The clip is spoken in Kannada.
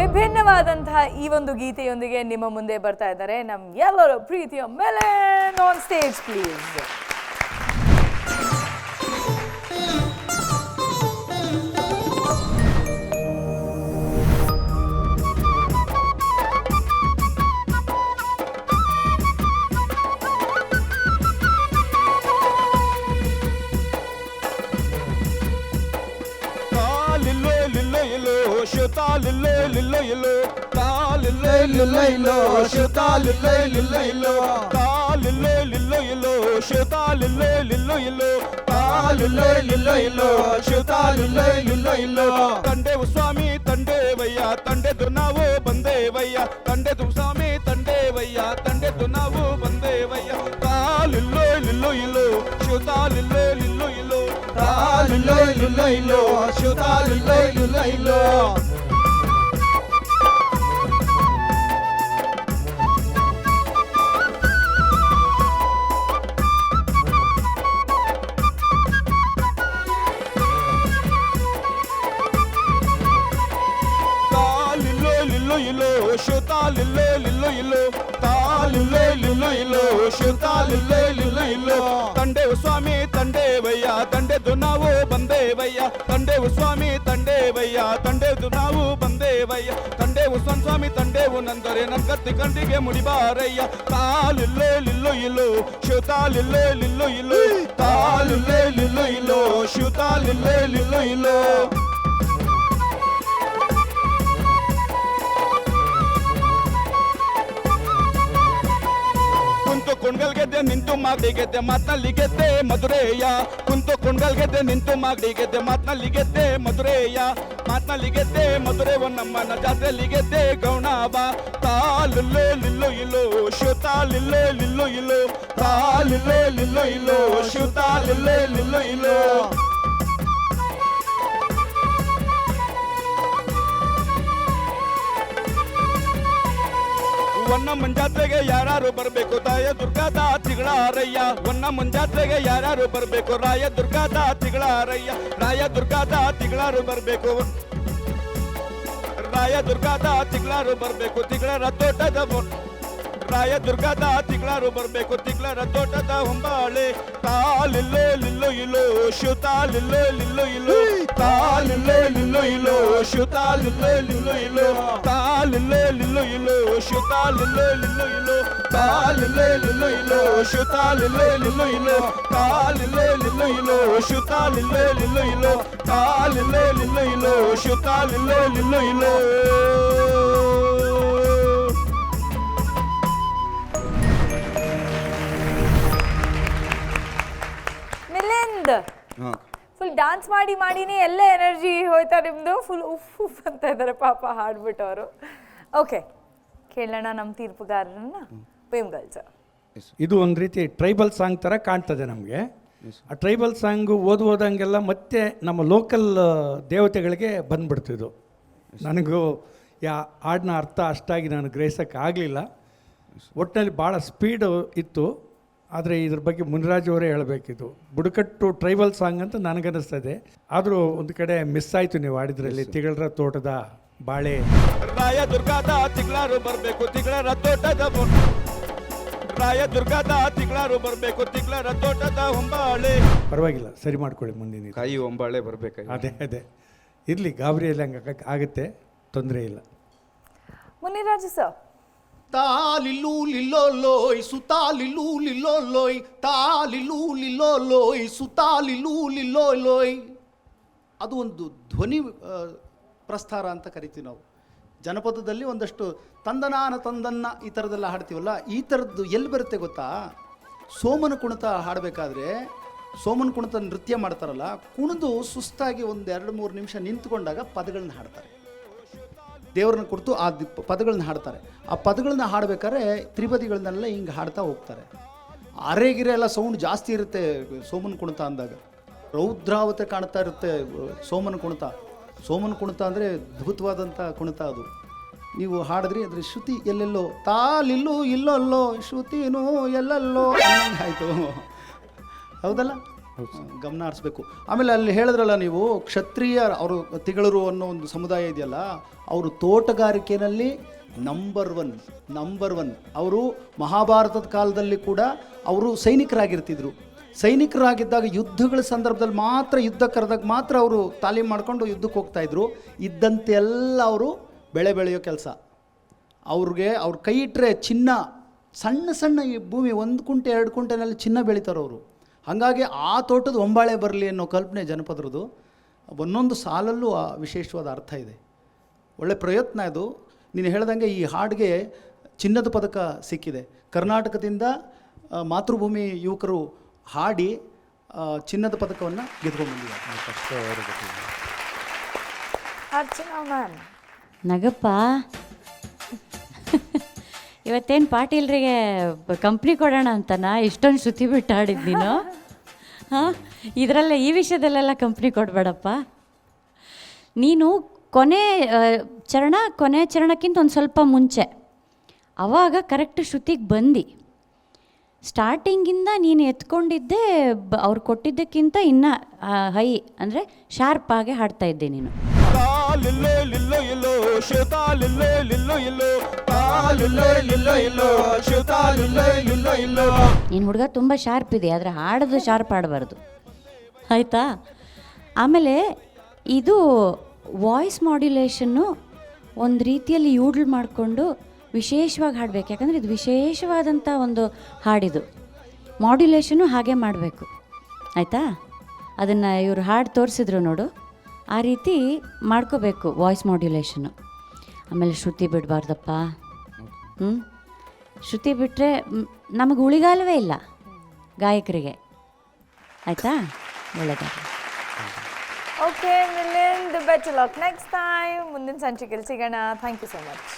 ವಿಭಿನ್ನವಾದಂತಹ ಈ ಒಂದು ಗೀತೆಯೊಂದಿಗೆ ನಿಮ್ಮ ಮುಂದೆ ಬರ್ತಾ ಇದ್ದಾರೆ ನಮ್ಮ ಎಲ್ಲರ ಪ್ರೀತಿಯ melon on stage please. Lillo lillo lillo ta lillo lillo lillo shota lillo lillo lillo ta lillo lillo lillo shota lillo lillo lillo ta lillo lillo lillo shota lillo lillo lillo ತಂಡೆವು ಸ್ವಾಮಿ ತಂಡೆವಯ್ಯ ತಂಡೆದು ನಾವು ಬಂದೇವಯ್ಯ ತಂಡೆದು ಸ್ವಾಮಿ ತಂಡೆವಯ್ಯ ತಂಡೆದು ನಾವು ಬಂದೇವಯ್ಯ ta lillo lillo lillo shota lillo lillo lillo ta lillo lillo lillo shota lillo lillo lillo shota lillo lillo lillo ta lillo lillo lillo shota lillo lillo lillo ತಂಡೆವು ಸ್ವಾಮಿ ತಂಡೆವಯ್ಯ ತಂಡೆದು ನಾವು ಬಂದೇವಯ್ಯ ತಂಡೆವು ಸ್ವಾಮಿ ತಂಡೆವಯ್ಯ ತಂಡೆದು ನಾವು ಬಂದೇವಯ್ಯ ತಂಡೆವು ಸ್ವಾಮಿ ತಂಡೆವು ನಂದರೆ ನನ್ಗತ್ತಿ ಕಂಡಿಗೆ ಮುಡಿಬಾರಯ್ಯ ತಾ ಲಿಲ್ಲೋ ಲಿಲ್ಲೋ ಇಲ್ಲೋ ಶೋತಾ ಲಿಲ್ಲೋ ಲಿಲ್ಲೋ ಇಲ್ಲೋ ತಾ ಲಿಲ್ಲೋ ಲಿಲ್ಲೋ ಇಲ್ಲೋ ಶೋತಾ ಲಿಲ್ಲೋ ಲಿಲ್ಲೋ ಇಲ್ಲೋ ಕೊಂಡಲ್ ಗೆದ್ದೆ ನಿಂತು ಮಾಗಡಿ ಗೆದ್ದೆ ಮಾತ್ನಲ್ಲಿ ಗೆದ್ದೆ ಮಧುರೇಯ ಕುಂತು ಕೊಂಡಲ್ ಗೆದ್ದೆ ನಿಂತು ಮಾಗಡಿ ಗೆದ್ದೆ ಮಾತ್ನಲ್ಲಿ ಗೆದ್ದೆ ಮಧುರೇಯ ಮಾತ್ನಲ್ಲಿ ಗೆದ್ದೆ ಮಧುರೆ ನಮ್ಮನ ಜಾತ್ರೆಯಲ್ಲಿ ಗೆದ್ದೆ ಗೌಣಾಬ ತಾಲಿಲ್ಲೋ ಲಿಲ್ಲೋ ಇಲ್ಲೋ ಶೋತಾ ಲಿಲ್ಲೋ ಲಿಲ್ಲೋ ಇಲ್ಲೋ ತಾಲಿಲ್ಲೋ ಲಿಲ್ಲೋ ಇಲ್ಲೋ ಶೋತಾ ಲಿಲ್ಲೋ ಲಿಲ್ಲೋ ಇಲ್ಲೋ ಒನ್ನ ಮುಂಜಾತ್ರೆಗೆ ಯಾರು ಬರಬೇಕು ತಾಯ ದುರ್ಗಾದ ತಿಗಳಾರಯ್ಯ ಒನ್ನ ಮುಂಜಾತ್ರೆಗೆ ಯಾರು ಬರಬೇಕು ರಾಯ ದುರ್ಗಾದ ತಿಗಳಾರಯ್ಯ ರಾಯ ದುರ್ಗಾದ ತಿಗಳಾರು ಬರಬೇಕು ರಾಯ ದುರ್ಗಾದ ತಿಗಳಾರು ಬರಬೇಕು ತಿಗಳರ ತೋಟದ ರಾಯ ದುರ್ಗಾದ ತಿಗಳಾರು ಬರಬೇಕು ತಿಗಳರ ತೋಟದ ಹೊಂಬಾಳೆ ತಾಲಿಲ್ಲೋ ಲಿಲ್ಲೋ ಇಲ್ಲೋ ಶುತಾ ಲಿಲ್ಲೋ ಲಿಲ್ಲೋ ಇಲ್ಲೋ ತಾಲಿಲ್ಲೋ ಲಿಲ್ಲೋ ಇಲ್ಲೋ ಶುತಾ ಲಿಲ್ಲೋ ಲಿಲ್ಲೋ ಇಲ್ಲೋ ತಾಲಿಲ್ಲೋ ಲಿಲ್ಲೋ ಇಲ್ಲೋ ಶುತಾ ಲಿಲ್ಲೋ ಲಿಲ್ಲೋ ಇಲ್ಲೋ ತಾಲಿಲ್ಲೋ ಲಿಲ್ಲೋ ಇಲ್ಲೋ ಶುತಾ ಲಿಲ್ಲೋ ಲಿಲ್ಲೋ ಇಲ್ಲೋ ತಾಲಿಲ್ಲೋ ಲಿಲ್ಲೋ ಇಲ್ಲೋ ಶುತಾ ಲಿಲ್ಲೋ ಲಿಲ್ಲೋ ಇಲ್ಲೋ ತಾಲಿಲ್ಲೋ ಲಿಲ್ಲೋ ಇಲ್ಲೋ ಶುತಾ ಲಿಲ್ಲೋ ಲಿಲ್ಲೋ ಇಲ್ಲೋ ಫುಲ್ ಡಾನ್ಸ್ ಮಾಡಿ ಮಾಡಿನೇ ಎಲ್ಲ ಎನರ್ಜಿ ಹೋಯ್ತಾ ನಿಮ್ದು ಫುಲ್ ಉಫ್ ಉಫ್ ಅಂತ ಇದ್ದಾರೆ ಪಾಪ ಹಾಡ್ಬಿಟ್ಟವರು. ಓಕೆ, ಕೇಳೋಣ ನಮ್ಮ ತೀರ್ಪುಗಾರರನ್ನ. ಪೇಮ್ಗಲ್ ಸರ್, ಇದು ಒಂದು ರೀತಿ ಟ್ರೈಬಲ್ ಸಾಂಗ್ ಥರ ಕಾಣ್ತದೆ ನಮಗೆ. ಆ ಟ್ರೈಬಲ್ ಸಾಂಗು ಓದಂಗೆಲ್ಲ ಮತ್ತೆ ನಮ್ಮ ಲೋಕಲ್ ದೇವತೆಗಳಿಗೆ ಬಂದ್ಬಿಡ್ತಿದ್ದು. ನನಗೂ ಹಾಡಿನ ಅರ್ಥ ಅಷ್ಟಾಗಿ ನಾನು ಗ್ರಹಿಸೋಕ್ಕೆ ಆಗಲಿಲ್ಲ. ಒಟ್ಟಿನಲ್ಲಿ ಭಾಳ ಸ್ಪೀಡು ಇತ್ತು. ಆದರೆ ಇದ್ರ ಬಗ್ಗೆ ಮುನಿರಾಜ್ ಅವರೇ ಹೇಳಬೇಕಿತ್ತು. ಬುಡಕಟ್ಟು ಟ್ರೈಬಲ್ ಸಾಂಗ್ ಅಂತ ನನಗನ್ನಿಸ್ತದೆ. ಆದರೂ ಒಂದು ಕಡೆ ಮಿಸ್ ಆಯಿತು ನೀವು ಆಡಿದ್ರಲ್ಲಿ. ತಿಗಳರ ತೋಟದ ಬಾಳೆ ರಾಯ ದುರ್ಗಾದ ತಿಗಳಾರು ಬರಬೇಕು ತಿಗಳರ ತೋಟದ ರಾಯ ದುರ್ಗಾದ ತಿಗಳಾರು ಬರಬೇಕು ತಿಗಳರ ತೋಟದ ಹೊಂಬಾಳೆ. ಪರವಾಗಿಲ್ಲ, ಸರಿ ಮಾಡ್ಕೊಳ್ಳಿ ಮುಂದಿನ ಕಾಯಿ ಹೊಂಬಾಳೆ ಬರಬೇಕು. ಅದೇ ಇರಲಿ, ಗಾಬರಿಯಲ್ಲಿ ಹಂಗೆ ಆಗುತ್ತೆ, ತೊಂದರೆ ಇಲ್ಲ. ಮುನಿರಾಜ್ ಸರ್, ತಾಲಿಲು ಲಿಲ್ಲೋ ಲೋಯ್ ಸುತಾಲಿಲು ಲಿಲ್ಲೋ ಲೋಯ್ ತಾಲಿಲು ಲಿಲ್ಲೋ ಲೋಯ್ ಸುತಾಲಿಲು ಲಿಲ್ಲೋ ಲೋಯ್. ಅದು ಒಂದು ಧ್ವನಿ ಪ್ರಸ್ತಾರ ಅಂತ ಕರಿತೀವಿ ನಾವು. ಜನಪದದಲ್ಲಿ ಒಂದಷ್ಟು ತಂದನಾನ ತಂದನ್ನ ಈ ಥರದ್ದೆಲ್ಲ ಹಾಡ್ತೀವಲ್ಲ, ಈ ಥರದ್ದು ಎಲ್ಲಿ ಬರುತ್ತೆ ಗೊತ್ತಾ? ಸೋಮನ ಕುಣಿತ ಹಾಡಬೇಕಾದ್ರೆ ಸೋಮನ ಕುಣಿತ ನೃತ್ಯ ಮಾಡ್ತಾರಲ್ಲ, ಕುಣಿದು ಸುಸ್ತಾಗಿ ಒಂದು 2-3 ನಿಮಿಷ ನಿಂತ್ಕೊಂಡಾಗ ಪದಗಳನ್ನ ಹಾಡ್ತಾರೆ. ದೇವ್ರನ್ನ ಕುರಿತು ಆ ಪದಗಳನ್ನ ಹಾಡ್ತಾರೆ. ಆ ಪದಗಳನ್ನ ಹಾಡ್ಬೇಕಾದ್ರೆ ತ್ರಿಪದಿಗಳನ್ನೆಲ್ಲ ಹಿಂಗೆ ಹಾಡ್ತಾ ಹೋಗ್ತಾರೆ. ಅರೆಗಿರೆ ಎಲ್ಲ ಸೌಂಡ್ ಜಾಸ್ತಿ ಇರುತ್ತೆ ಸೋಮನ ಕುಣಿತ ಅಂದಾಗ. ರೌದ್ರಾವತೆ ಕಾಣ್ತಾ ಇರುತ್ತೆ ಸೋಮನ ಕುಣಿತ. ಸೋಮನ ಕುಣಿತ ಅಂದರೆ ಅದ್ಭುತವಾದಂಥ ಕುಣಿತ ಅದು. ನೀವು ಹಾಡಿದ್ರಿ ಅದ್ರ ಶ್ರುತಿ ಎಲ್ಲೆಲ್ಲೋ ತಾಲಿಲ್ಲೂ ಇಲ್ಲಲ್ಲೋ ಶ್ರುತಿನೂ ಎಲ್ಲೆಲ್ಲೋ ಆಯಿತು, ಹೌದಲ್ಲ? ಗಮನ ಹರಿಸ್ಬೇಕು. ಆಮೇಲೆ ಅಲ್ಲಿ ಹೇಳಿದ್ರಲ್ಲ ನೀವು, ಕ್ಷತ್ರಿಯ ಅವರು ತಿಗಳರು ಅನ್ನೋ ಒಂದು ಸಮುದಾಯ ಇದೆಯಲ್ಲ, ಅವರು ತೋಟಗಾರಿಕೆಯಲ್ಲಿ ನಂಬರ್ ಒನ್. ಅವರು ಮಹಾಭಾರತದ ಕಾಲದಲ್ಲಿ ಕೂಡ ಅವರು ಸೈನಿಕರಾಗಿರ್ತಿದ್ರು. ಸೈನಿಕರಾಗಿದ್ದಾಗ ಯುದ್ಧಗಳ ಸಂದರ್ಭದಲ್ಲಿ ಮಾತ್ರ, ಯುದ್ಧ ಕರೆದಾಗ ಮಾತ್ರ ಅವರು ತಾಲೀಮ್ ಮಾಡಿಕೊಂಡು ಯುದ್ಧಕ್ಕೆ ಹೋಗ್ತಾಯಿದ್ರು. ಇದ್ದಂತೆ ಎಲ್ಲ ಅವರು ಬೆಳೆ ಬೆಳೆಯೋ ಕೆಲಸ. ಅವ್ರಿಗೆ ಅವ್ರ ಕೈ ಇಟ್ಟರೆ ಚಿನ್ನ, ಸಣ್ಣ ಸಣ್ಣ ಈ ಭೂಮಿ 1 ಕುಂಟೆ 2 ಕುಂಟೆನಲ್ಲಿ ಚಿನ್ನ ಬೆಳೀತಾರೆ ಅವರು. ಹಾಗಾಗಿ ಆ ತೋಟದ ಹೊಂಬಾಳೆ ಬರಲಿ ಅನ್ನೋ ಕಲ್ಪನೆ ಜನಪದರದು. ಒಂದೊಂದು ಸಾಲಲ್ಲೂ ಆ ವಿಶೇಷವಾದ ಅರ್ಥ ಇದೆ. ಒಳ್ಳೆ ಪ್ರಯತ್ನ ಇದು. ನೀನು ಹೇಳ್ದಂಗೆ ಈ ಹಾಡಿಗೆ ಚಿನ್ನದ ಪದಕ ಸಿಕ್ಕಿದೆ. ಕರ್ನಾಟಕದಿಂದ ಮಾತೃಭೂಮಿ ಯುವಕರು ಹಾಡಿ ಚಿನ್ನದ ಪದಕವನ್ನು ಗೆದ್ಕೊಂಡ್ಬಂದಿದ್ದಾರೆ. ಅರ್ಚನಾ ಮ್ಯಾಮ್, ನಗಪ್ಪ, ಇವತ್ತೇನು ಪಾಟೀಲ್ರಿಗೆ ಕಂಪ್ನಿ ಕೊಡೋಣ ಅಂತನಾ ಇಷ್ಟೊಂದು ಶ್ರುತಿ ಬಿಟ್ಟು ಆಡಿದ್ದು ನೀನು? ಹಾಂ, ಇದರಲ್ಲೇ ಈ ವಿಷಯದಲ್ಲೆಲ್ಲ ಕಂಪ್ನಿ ಕೊಡಬೇಡಪ್ಪ. ನೀನು ಕೊನೆ ಚರಣಕ್ಕಿಂತ ಒಂದು ಸ್ವಲ್ಪ ಮುಂಚೆ ಆವಾಗ ಕರೆಕ್ಟ್ ಶ್ರುತಿಗೆ ಬಂದು ಸ್ಟಾರ್ಟಿಂಗಿಂದ ನೀನು ಎತ್ಕೊಂಡಿದ್ದೆ ಅವ್ರು ಕೊಟ್ಟಿದ್ದಕ್ಕಿಂತ ಇನ್ನೂ ಹೈ ಅಂದರೆ ಶಾರ್ಪ್ ಆಗಿ ಹಾಡ್ತಾ ಇದ್ದೆ ನೀನು. ಲಿಲ್ಲೋ ಲಿಲ್ಲೋ ಇಲ್ಲೋ ಶಿವತಾ ಲಿಲ್ಲೋ ಲಿಲ್ಲೋ ಇಲ್ಲೋ ಲಿಲ್ಲೋ ಲಿಲ್ಲೋ ಇಲ್ಲೋ ಶಿವತಾ ಲಿಲ್ಲೋ ಲಿಲ್ಲೋ ಇಲ್ಲೋ. ನೀನು ಹುಡುಗ ತುಂಬ ಶಾರ್ಪ್ ಇದೆ, ಆದರೆ ಹಾಡೋದು ಶಾರ್ಪ್ ಆಡಬಾರ್ದು, ಆಯಿತಾ? ಆಮೇಲೆ ಇದು ವಾಯ್ಸ್ ಮಾಡ್ಯುಲೇಷನ್ನು ಒಂದು ರೀತಿಯಲ್ಲಿ ಯೂಡ್ಲ್ ಮಾಡಿಕೊಂಡು ವಿಶೇಷವಾಗಿ ಹಾಡಬೇಕು. ಯಾಕಂದರೆ ಇದು ವಿಶೇಷವಾದಂಥ ಒಂದು ಹಾಡಿದು. ಮಾಡ್ಯುಲೇಷನ್ನು ಹಾಗೆ ಮಾಡಬೇಕು, ಆಯಿತಾ? ಅದನ್ನು ಇವರು ಹಾಡು ತೋರಿಸಿದ್ರು ನೋಡು, ಆ ರೀತಿ ಮಾಡ್ಕೋಬೇಕು ವಾಯ್ಸ್ ಮಾಡ್ಯುಲೇಷನ್ನು. ಆಮೇಲೆ ಶ್ರುತಿ ಬಿಡಬಾರ್ದಪ್ಪ. ಶ್ರುತಿ ಬಿಟ್ಟರೆ ನಮಗೆ ಉಳಿಗಾಲವೇ ಇಲ್ಲ ಗಾಯಕರಿಗೆ, ಆಯಿತಾ? ಒಳ್ಳೆಯದಾಗಲಿ. Okay Milind, better luck next time. ಮುಂದಿನ ಸಂಚಿಕೆಯಲ್ಲಿ ಸಿಗೋಣ. Thank you so much.